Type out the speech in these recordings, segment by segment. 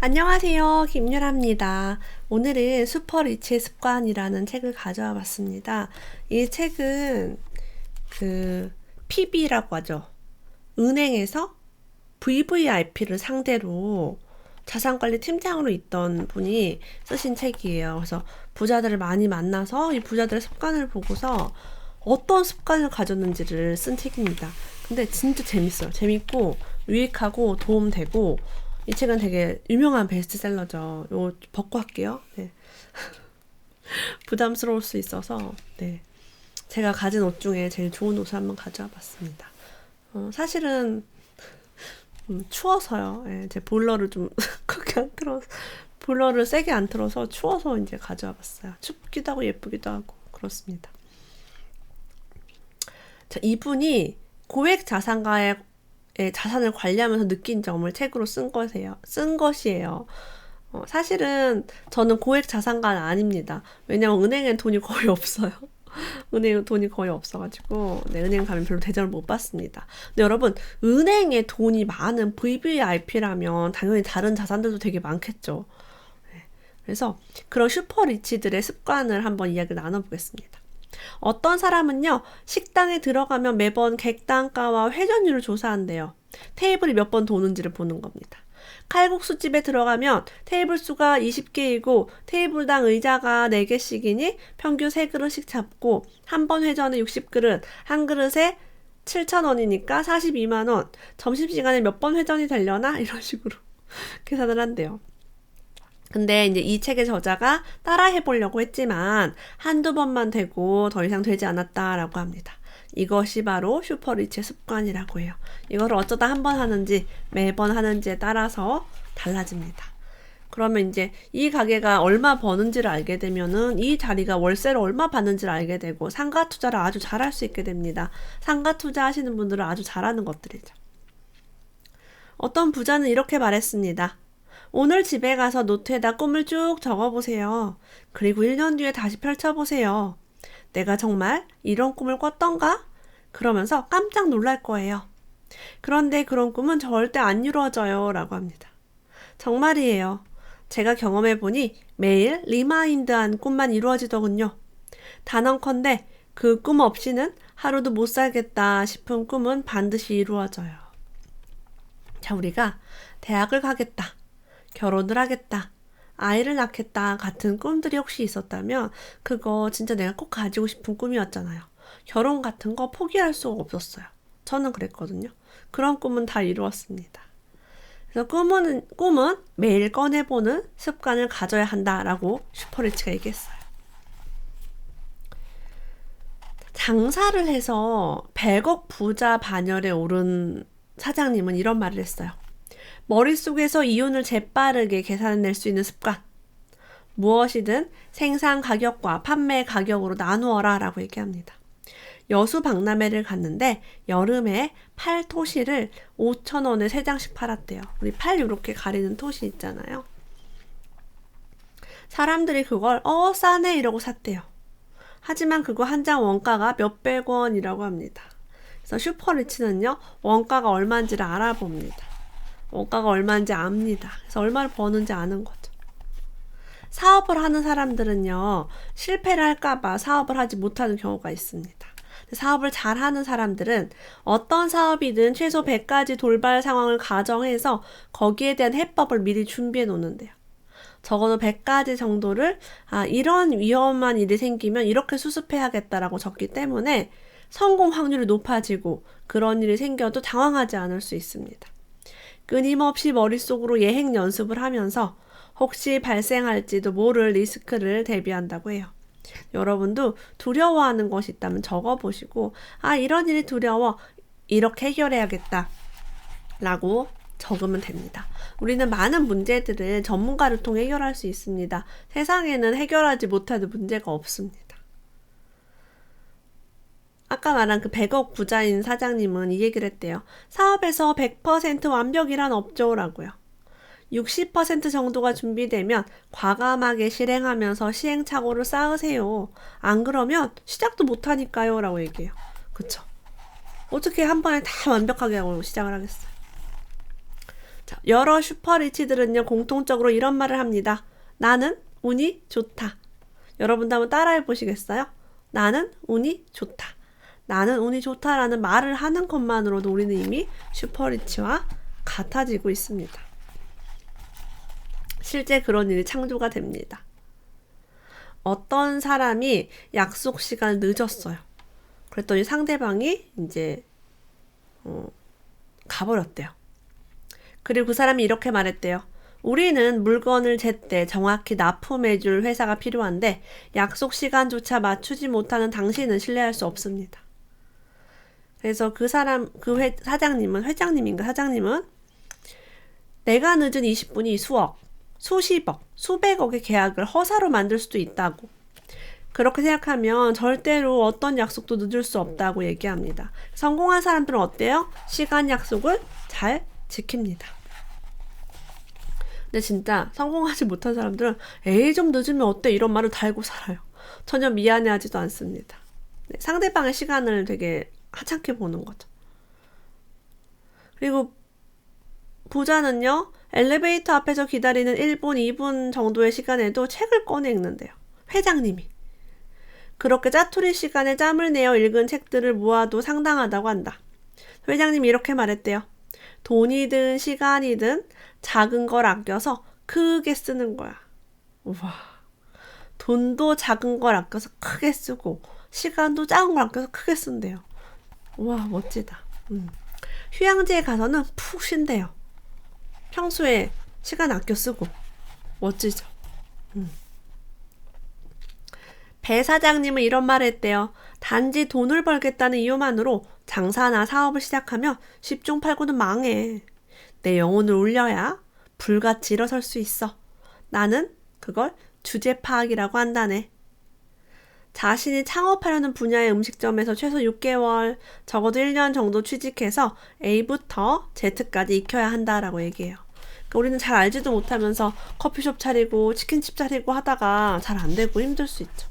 안녕하세요. 김유라입니다. 오늘은 슈퍼리치의 습관이라는 책을 가져와 봤습니다. 이 책은 PB라고 하죠. 은행에서 VVIP를 상대로 자산관리 팀장으로 있던 분이 쓰신 책이에요. 그래서 부자들을 많이 만나서 이 부자들의 습관을 보고서 어떤 습관을 가졌는지를 쓴 책입니다. 근데 진짜 재밌어요. 재밌고 유익하고 도움되고 이 책은 되게 유명한 베스트셀러죠. 이거 벗고 할게요. 네. 부담스러울 수 있어서 네. 제가 가진 옷 중에 제일 좋은 옷을 한번 가져와 봤습니다. 사실은 추워서요. 네, 제 보일러를 좀 크게 안 틀어서 보일러를 세게 안 틀어서 추워서 이제 가져와 봤어요. 춥기도 하고 예쁘기도 하고 그렇습니다. 자, 이분이 고액 자산가의 자산을 관리하면서 느낀 점을 책으로 쓴 것이에요. 사실은 저는 고액 자산가는 아닙니다. 왜냐면 은행엔 돈이 거의 없어요. 은행에 돈이 거의 없어가지고 은행 가면 별로 대접을 못 받습니다. 근데 여러분, 은행에 돈이 많은 VVIP라면 당연히 다른 자산들도 되게 많겠죠. 네. 그래서 그런 슈퍼리치들의 습관을 한번 이야기를 나눠보겠습니다. 어떤 사람은요, 식당에 들어가면 매번 객단가와 회전율을 조사한대요. 테이블이 몇 번 도는지를 보는 겁니다. 칼국수집에 들어가면 테이블 수가 20개이고 테이블당 의자가 4개씩이니 평균 3그릇씩 잡고 한 번 회전에 60그릇, 한 그릇에 7,000원이니까 42만원. 점심시간에 몇 번 회전이 되려나? 이런 식으로 계산을 한대요. 근데 이제 이 책의 저자가 따라 해보려고 했지만 한두 번만 되고 더 이상 되지 않았다라고 합니다. 이것이 바로 슈퍼리치의 습관이라고 해요. 이걸 어쩌다 한 번 하는지 매번 하는지에 따라서 달라집니다. 그러면 이제 이 가게가 얼마 버는지를 알게 되면은 이 자리가 월세를 얼마 받는지를 알게 되고 상가 투자를 아주 잘할 수 있게 됩니다. 상가 투자 하시는 분들은 아주 잘하는 것들이죠. 어떤 부자는 이렇게 말했습니다. 오늘 집에 가서 노트에다 꿈을 쭉 적어보세요. 그리고 1년 뒤에 다시 펼쳐보세요. 내가 정말 이런 꿈을 꿨던가? 그러면서 깜짝 놀랄 거예요. 그런데 그런 꿈은 절대 안 이루어져요. 라고 합니다. 정말이에요. 제가 경험해보니 매일 리마인드한 꿈만 이루어지더군요. 단언컨대 그 꿈 없이는 하루도 못 살겠다 싶은 꿈은 반드시 이루어져요. 자, 우리가 대학을 가겠다. 결혼을 하겠다. 아이를 낳겠다 같은 꿈들이 혹시 있었다면 그거 진짜 내가 꼭 가지고 싶은 꿈이었잖아요. 결혼 같은 거 포기할 수가 없었어요. 저는 그랬거든요. 그런 꿈은 다 이루었습니다. 그래서 꿈은 매일 꺼내보는 습관을 가져야 한다라고 슈퍼리치가 얘기했어요. 장사를 해서 100억 부자 반열에 오른 사장님은 이런 말을 했어요. 머릿속에서 이윤을 재빠르게 계산해낼 수 있는 습관. 무엇이든 생산 가격과 판매 가격으로 나누어라 라고 얘기합니다. 여수 박람회를 갔는데 여름에 팔 토시를 5,000원에 3장씩 팔았대요. 우리 팔 이렇게 가리는 토시 있잖아요. 사람들이 그걸 싸네 이러고 샀대요. 하지만 그거 한 장 원가가 몇백 원이라고 합니다. 그래서 슈퍼리치는요, 원가가 얼마인지를 알아봅니다. 원가가 얼마인지 압니다. 그래서 얼마를 버는지 아는 거죠. 사업을 하는 사람들은요, 실패를 할까봐 사업을 하지 못하는 경우가 있습니다. 사업을 잘하는 사람들은 어떤 사업이든 최소 100가지 돌발 상황을 가정해서 거기에 대한 해법을 미리 준비해 놓는데요. 적어도 100가지 정도를 이런 위험한 일이 생기면 이렇게 수습해야겠다라고 적기 때문에 성공 확률이 높아지고 그런 일이 생겨도 당황하지 않을 수 있습니다. 끊임없이 머릿속으로 예행 연습을 하면서 혹시 발생할지도 모를 리스크를 대비한다고 해요. 여러분도 두려워하는 것이 있다면 적어보시고 이런 일이 두려워. 이렇게 해결해야겠다. 라고 적으면 됩니다. 우리는 많은 문제들을 전문가를 통해 해결할 수 있습니다. 세상에는 해결하지 못하는 문제가 없습니다. 아까 말한 그 100억 부자인 사장님은 이 얘기를 했대요. 사업에서 100% 완벽이란 없죠라고요. 60% 정도가 준비되면 과감하게 실행하면서 시행착오를 쌓으세요. 안 그러면 시작도 못하니까요 라고 얘기해요. 그쵸? 어떻게 한 번에 다 완벽하게 하고 시작을 하겠어요. 자, 여러 슈퍼리치들은요, 공통적으로 이런 말을 합니다. 나는 운이 좋다. 여러분도 한번 따라해 보시겠어요? 나는 운이 좋다. 나는 운이 좋다라는 말을 하는 것만으로도 우리는 이미 슈퍼리치와 같아지고 있습니다. 실제 그런 일이 창조가 됩니다. 어떤 사람이 약속 시간을 늦었어요. 그랬더니 상대방이 이제 가버렸대요. 그리고 그 사람이 이렇게 말했대요. 우리는 물건을 제때 정확히 납품해줄 회사가 필요한데 약속 시간조차 맞추지 못하는 당신은 신뢰할 수 없습니다. 그래서 그 사장님은 내가 늦은 20분이 수억, 수십억, 수백억의 계약을 허사로 만들 수도 있다고. 그렇게 생각하면 절대로 어떤 약속도 늦을 수 없다고 얘기합니다. 성공한 사람들은 어때요? 시간 약속을 잘 지킵니다. 근데 진짜 성공하지 못한 사람들은 에이 좀 늦으면 어때? 이런 말을 달고 살아요. 전혀 미안해하지도 않습니다. 상대방의 시간을 되게 하찮게 보는 거죠. 그리고 부자는요. 엘리베이터 앞에서 기다리는 1분, 2분 정도의 시간에도 책을 꺼내 읽는데요. 회장님이. 그렇게 짜투리 시간에 짬을 내어 읽은 책들을 모아도 상당하다고 한다. 회장님이 이렇게 말했대요. 돈이든 시간이든 작은 걸 아껴서 크게 쓰는 거야. 우와. 돈도 작은 걸 아껴서 크게 쓰고 시간도 작은 걸 아껴서 크게 쓴대요. 우와, 멋지다. 휴양지에 가서는 푹 쉰대요. 평소에 시간 아껴 쓰고. 멋지죠. 배 사장님은 이런 말을 했대요. 단지 돈을 벌겠다는 이유만으로 장사나 사업을 시작하면 10중 8구는 망해. 내 영혼을 올려야 불같이 일어설 수 있어. 나는 그걸 주제 파악이라고 한다네. 자신이 창업하려는 분야의 음식점에서 최소 6개월, 적어도 1년 정도 취직해서 A부터 Z까지 익혀야 한다라고 얘기해요. 그러니까 우리는 잘 알지도 못하면서 커피숍 차리고 치킨집 차리고 하다가 잘 안 되고 힘들 수 있죠.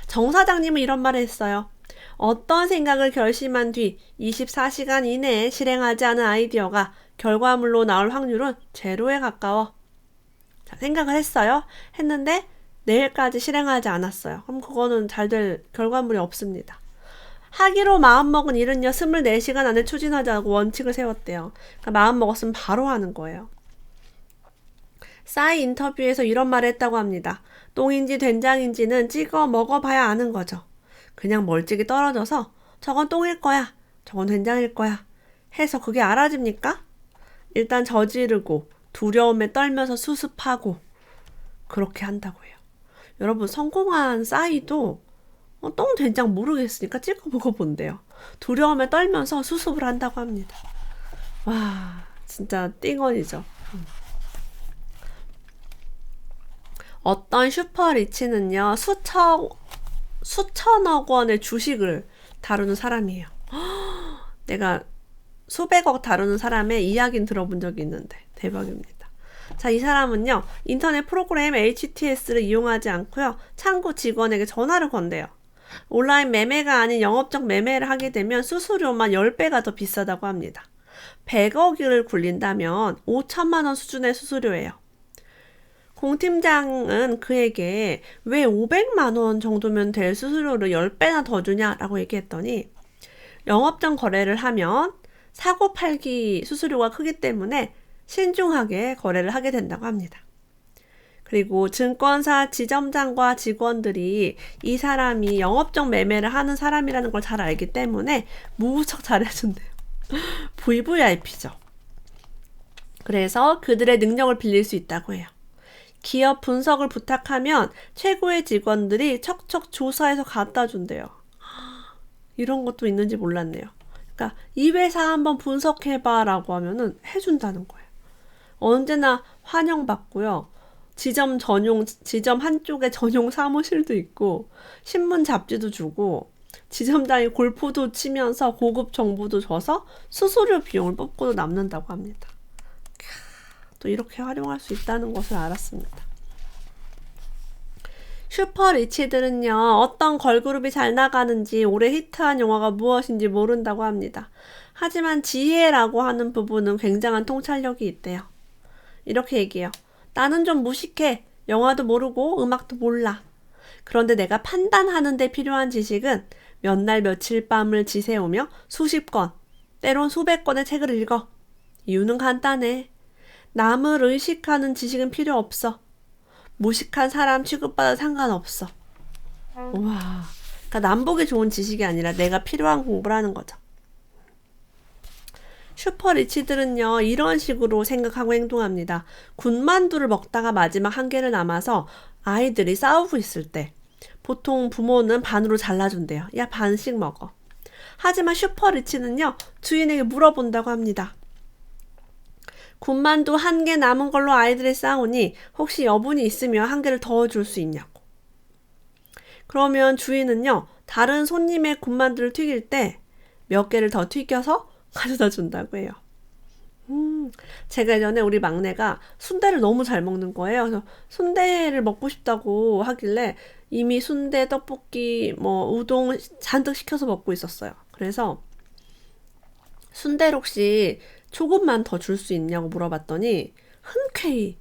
정 사장님은 이런 말을 했어요. 어떤 생각을 결심한 뒤 24시간 이내에 실행하지 않은 아이디어가 결과물로 나올 확률은 제로에 가까워. 자, 생각을 했어요. 했는데 내일까지 실행하지 않았어요. 그럼 그거는 잘 될 결과물이 없습니다. 하기로 마음먹은 일은요. 24시간 안에 추진하자고 원칙을 세웠대요. 그러니까 마음먹었으면 바로 하는 거예요. 싸이 인터뷰에서 이런 말을 했다고 합니다. 똥인지 된장인지는 찍어 먹어봐야 아는 거죠. 그냥 멀찍이 떨어져서 저건 똥일 거야, 저건 된장일 거야 해서 그게 알아집니까? 일단 저지르고 두려움에 떨면서 수습하고 그렇게 한다고 해요. 여러분 성공한 싸이도 똥 된장 모르겠으니까 찍어 먹어본대요. 두려움에 떨면서 수습을 한다고 합니다. 와 진짜 띵언이죠. 어떤 슈퍼리치는요 수천억 원의 주식을 다루는 사람이에요. 내가 수백억 다루는 사람의 이야기는 들어본 적이 있는데 대박입니다. 자, 이 사람은요 인터넷 프로그램 HTS를 이용하지 않고요 창구 직원에게 전화를 건대요. 온라인 매매가 아닌 영업적 매매를 하게 되면 수수료만 10배가 더 비싸다고 합니다. 100억을 굴린다면 5천만 원 수준의 수수료예요. 공 팀장은 그에게 왜 500만 원 정도면 될 수수료를 10배나 더 주냐라고 얘기했더니 영업적 거래를 하면 사고 팔기 수수료가 크기 때문에 신중하게 거래를 하게 된다고 합니다. 그리고 증권사 지점장과 직원들이 이 사람이 영업적 매매를 하는 사람이라는 걸 잘 알기 때문에 무척 잘해준대요. VVIP죠. 그래서 그들의 능력을 빌릴 수 있다고 해요. 기업 분석을 부탁하면 최고의 직원들이 척척 조사해서 갖다 준대요. 이런 것도 있는지 몰랐네요. 그러니까 이 회사 한번 분석해봐 라고 하면은 해준다는 거예요. 언제나 환영받고요. 지점 한쪽에 전용 사무실도 있고 신문 잡지도 주고 지점장이 골프도 치면서 고급 정보도 줘서 수수료 비용을 뽑고도 남는다고 합니다. 또 이렇게 활용할 수 있다는 것을 알았습니다. 슈퍼리치들은요. 어떤 걸그룹이 잘 나가는지 올해 히트한 영화가 무엇인지 모른다고 합니다. 하지만 지혜라고 하는 부분은 굉장한 통찰력이 있대요. 이렇게 얘기해요. 나는 좀 무식해. 영화도 모르고 음악도 몰라. 그런데 내가 판단하는 데 필요한 지식은 몇 날 며칠 밤을 지새우며 수십 권, 때론 수백 권의 책을 읽어. 이유는 간단해. 남을 의식하는 지식은 필요 없어. 무식한 사람 취급받아 상관없어. 우와. 그러니까 남보기 좋은 지식이 아니라 내가 필요한 공부를 하는 거죠. 슈퍼리치들은요, 이런 식으로 생각하고 행동합니다. 군만두를 먹다가 마지막 한 개를 남아서 아이들이 싸우고 있을 때 보통 부모는 반으로 잘라준대요. 야, 반씩 먹어. 하지만 슈퍼리치는요, 주인에게 물어본다고 합니다. 군만두 한 개 남은 걸로 아이들이 싸우니 혹시 여분이 있으면 한 개를 더 줄 수 있냐고. 그러면 주인은요, 다른 손님의 군만두를 튀길 때 몇 개를 더 튀겨서 가져다 준다고 해요. 제가 예전에 우리 막내가 순대를 너무 잘 먹는 거예요. 그래서 순대를 먹고 싶다고 하길래 이미 순대, 떡볶이, 우동 잔뜩 시켜서 먹고 있었어요. 그래서 순대를 혹시 조금만 더 줄 수 있냐고 물어봤더니 흔쾌히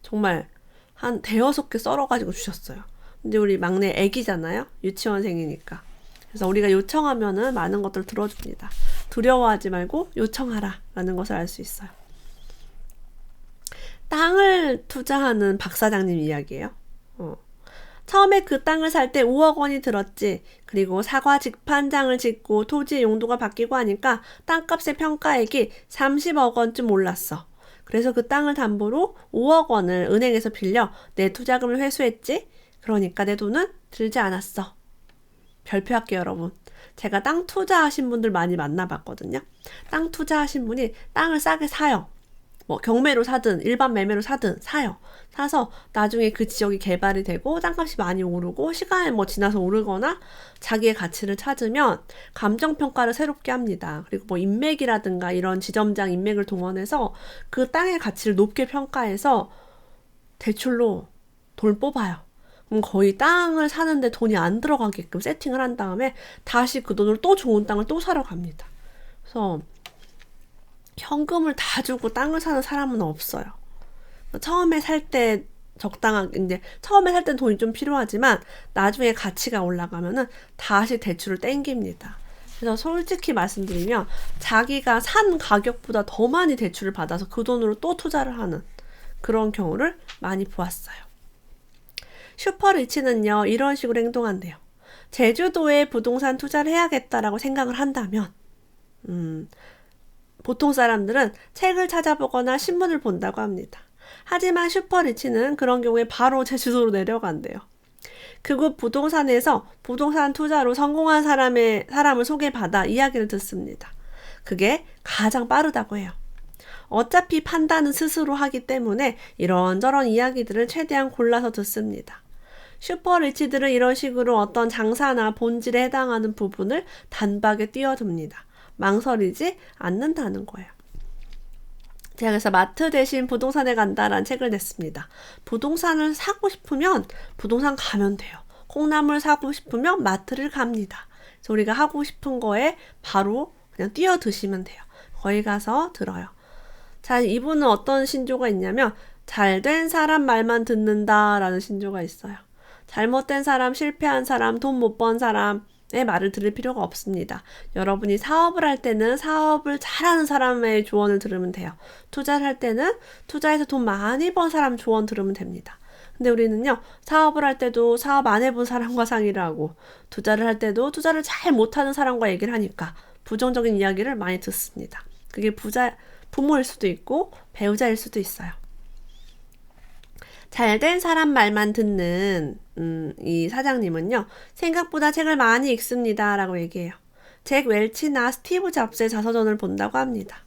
정말 한 대여섯 개 썰어가지고 주셨어요. 근데 우리 막내 애기잖아요. 유치원생이니까. 그래서 우리가 요청하면은 많은 것들을 들어줍니다. 두려워하지 말고 요청하라 라는 것을 알 수 있어요. 땅을 투자하는 박사장님 이야기예요. 처음에 그 땅을 살 때 5억 원이 들었지. 그리고 사과 직판장을 짓고 토지의 용도가 바뀌고 하니까 땅값의 평가액이 30억 원쯤 올랐어. 그래서 그 땅을 담보로 5억 원을 은행에서 빌려 내 투자금을 회수했지. 그러니까 내 돈은 들지 않았어. 별표할게요, 여러분. 제가 땅 투자하신 분들 많이 만나봤거든요. 땅 투자하신 분이 땅을 싸게 사요. 경매로 사든 일반 매매로 사든 사요. 사서 나중에 그 지역이 개발이 되고 땅값이 많이 오르고 시간이 지나서 오르거나 자기의 가치를 찾으면 감정평가를 새롭게 합니다. 그리고 인맥이라든가 이런 지점장 인맥을 동원해서 그 땅의 가치를 높게 평가해서 대출로 돈을 뽑아요. 그럼 거의 땅을 사는데 돈이 안 들어가게끔 세팅을 한 다음에 다시 그 돈으로 또 좋은 땅을 또 사러 갑니다. 그래서 현금을 다 주고 땅을 사는 사람은 없어요. 처음에 살 때 이제 처음에 살 땐 돈이 좀 필요하지만 나중에 가치가 올라가면은 다시 대출을 땡깁니다. 그래서 솔직히 말씀드리면 자기가 산 가격보다 더 많이 대출을 받아서 그 돈으로 또 투자를 하는 그런 경우를 많이 보았어요. 슈퍼리치는요, 이런 식으로 행동한대요. 제주도에 부동산 투자를 해야겠다라고 생각을 한다면 보통 사람들은 책을 찾아보거나 신문을 본다고 합니다. 하지만 슈퍼리치는 그런 경우에 바로 제주도로 내려간대요. 그곳 부동산에서 부동산 투자로 성공한 사람을 소개받아 이야기를 듣습니다. 그게 가장 빠르다고 해요. 어차피 판단은 스스로 하기 때문에 이런저런 이야기들을 최대한 골라서 듣습니다. 슈퍼리치들은 이런 식으로 어떤 장사나 본질에 해당하는 부분을 단박에 뛰어듭니다. 망설이지 않는다는 거예요. 제가 그래서 마트 대신 부동산에 간다라는 책을 냈습니다. 부동산을 사고 싶으면 부동산 가면 돼요. 콩나물 사고 싶으면 마트를 갑니다. 그래서 우리가 하고 싶은 거에 바로 그냥 뛰어드시면 돼요. 거기 가서 들어요. 자, 이분은 어떤 신조가 있냐면 잘된 사람 말만 듣는다라는 신조가 있어요. 잘못된 사람, 실패한 사람, 돈 못 번 사람의 말을 들을 필요가 없습니다. 여러분이 사업을 할 때는 사업을 잘하는 사람의 조언을 들으면 돼요. 투자를 할 때는 투자해서 돈 많이 번 사람 조언 들으면 됩니다. 근데 우리는요, 사업을 할 때도 사업 안 해본 사람과 상의를 하고 투자를 할 때도 투자를 잘 못하는 사람과 얘기를 하니까 부정적인 이야기를 많이 듣습니다. 그게 부모일 수도 있고 배우자일 수도 있어요. 잘된 사람 말만 듣는 이 사장님은요, 생각보다 책을 많이 읽습니다 라고 얘기해요. 잭 웰치나 스티브 잡스의 자서전을 본다고 합니다.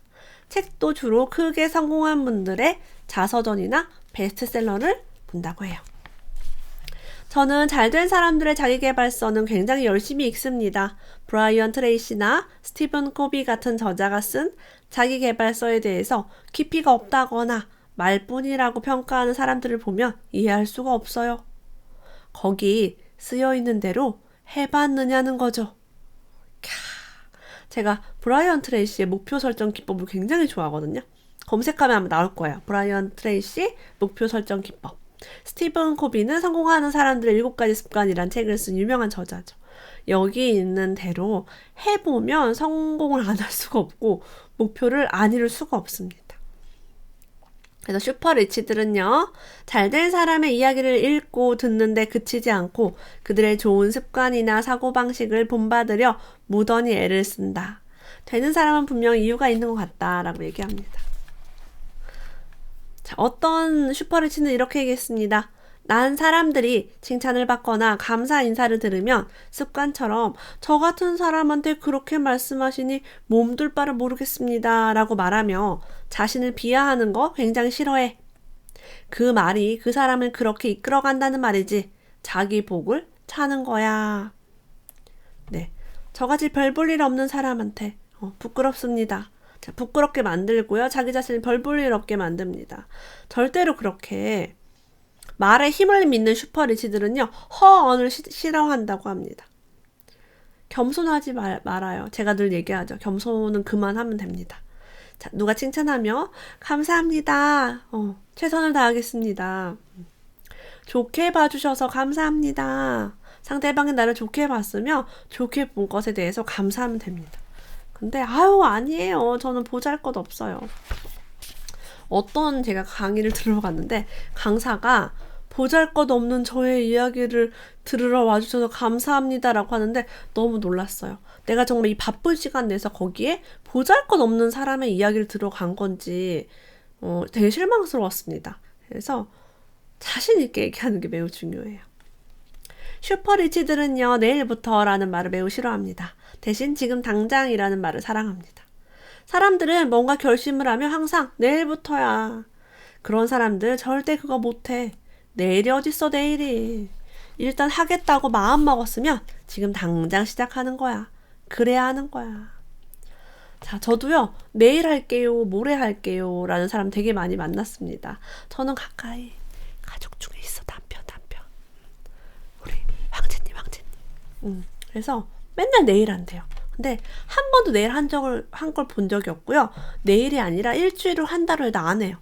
책도 주로 크게 성공한 분들의 자서전이나 베스트셀러를 본다고 해요. 저는 잘된 사람들의 자기계발서는 굉장히 열심히 읽습니다. 브라이언 트레이시나 스티븐 코비 같은 저자가 쓴 자기계발서에 대해서 깊이가 없다거나 말뿐이라고 평가하는 사람들을 보면 이해할 수가 없어요. 거기 쓰여있는 대로 해봤느냐는 거죠. 제가 브라이언 트레이시의 목표 설정 기법을 굉장히 좋아하거든요. 검색하면 아마 나올 거예요. 브라이언 트레이시 목표 설정 기법. 스티븐 코비는 성공하는 사람들의 7가지 습관이란 책을 쓴 유명한 저자죠. 여기 있는 대로 해보면 성공을 안 할 수가 없고 목표를 안 이룰 수가 없습니다. 그래서 슈퍼리치들은요, 잘된 사람의 이야기를 읽고 듣는데 그치지 않고 그들의 좋은 습관이나 사고방식을 본받으려 무던히 애를 쓴다. 되는 사람은 분명 이유가 있는 것 같다라고 얘기합니다. 자, 어떤 슈퍼리치는 이렇게 얘기했습니다. 난 사람들이 칭찬을 받거나 감사 인사를 들으면 습관처럼 저 같은 사람한테 그렇게 말씀하시니 몸둘 바를 모르겠습니다 라고 말하며 자신을 비하하는 거 굉장히 싫어해. 그 말이 그 사람을 그렇게 이끌어간다는 말이지 자기 복을 차는 거야. 네, 저같이 별 볼 일 없는 사람한테 부끄럽습니다. 자, 부끄럽게 만들고요. 자기 자신을 별 볼 일 없게 만듭니다. 절대로 그렇게 말에 힘을 믿는 슈퍼리치들은요. 허언을 싫어한다고 합니다. 겸손하지 말아요. 제가 늘 얘기하죠. 겸손은 그만하면 됩니다. 자, 누가 칭찬하며 감사합니다. 최선을 다하겠습니다. 좋게 봐주셔서 감사합니다. 상대방이 나를 좋게 봤으며 좋게 본 것에 대해서 감사하면 됩니다. 근데 아니에요. 저는 보잘것 없어요. 어떤 제가 강의를 들어갔는데 강사가 보잘것없는 저의 이야기를 들으러 와주셔서 감사합니다라고 하는데 너무 놀랐어요. 내가 정말 이 바쁜 시간 내서 거기에 보잘것없는 사람의 이야기를 들어간 건지 되게 실망스러웠습니다. 그래서 자신 있게 얘기하는 게 매우 중요해요. 슈퍼리치들은요. 내일부터라는 말을 매우 싫어합니다. 대신 지금 당장이라는 말을 사랑합니다. 사람들은 뭔가 결심을 하면 항상 내일부터야. 그런 사람들 절대 그거 못해. 내일이 어딨어 내일이. 일단 하겠다고 마음 먹었으면 지금 당장 시작하는 거야. 그래야 하는 거야. 자, 저도요. 내일 할게요. 모레 할게요. 라는 사람 되게 많이 만났습니다. 저는 가까이 가족 중에 있어. 남편. 우리 황제님. 그래서 맨날 내일 한대요. 근데 한 번도 내일 한 걸 본 적이 없고요. 내일이 아니라 일주일을 한다고 해도 안 해요.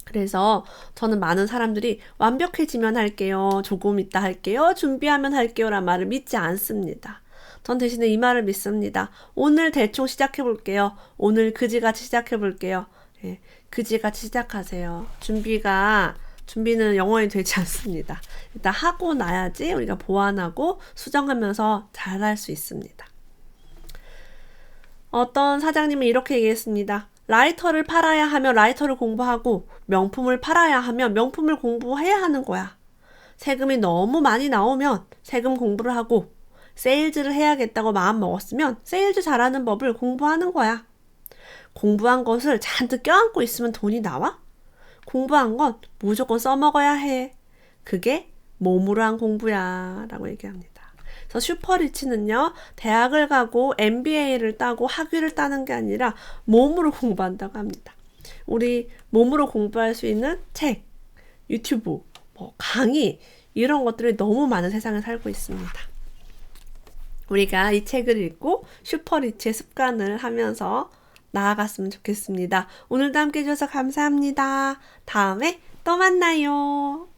그래서 저는 많은 사람들이 완벽해지면 할게요. 조금 있다 할게요. 준비하면 할게요. 라는 말을 믿지 않습니다. 전 대신에 이 말을 믿습니다. 오늘 대충 시작해 볼게요. 오늘 그지같이 시작해 볼게요. 예, 그지같이 시작하세요. 준비는 영원히 되지 않습니다. 일단 하고 나야지 우리가 보완하고 수정하면서 잘할 수 있습니다. 어떤 사장님은 이렇게 얘기했습니다. 라이터를 팔아야 하면 라이터를 공부하고 명품을 팔아야 하면 명품을 공부해야 하는 거야. 세금이 너무 많이 나오면 세금 공부를 하고 세일즈를 해야겠다고 마음 먹었으면 세일즈 잘하는 법을 공부하는 거야. 공부한 것을 잔뜩 껴안고 있으면 돈이 나와? 공부한 건 무조건 써먹어야 해. 그게 몸으로 한 공부야 라고 얘기합니다. 그래서 슈퍼리치는요. 대학을 가고 MBA를 따고 학위를 따는 게 아니라 몸으로 공부한다고 합니다. 우리 몸으로 공부할 수 있는 책, 유튜브, 강의 이런 것들이 너무 많은 세상에 살고 있습니다. 우리가 이 책을 읽고 슈퍼리치의 습관을 하면서 나아갔으면 좋겠습니다. 오늘도 함께 해주셔서 감사합니다. 다음에 또 만나요.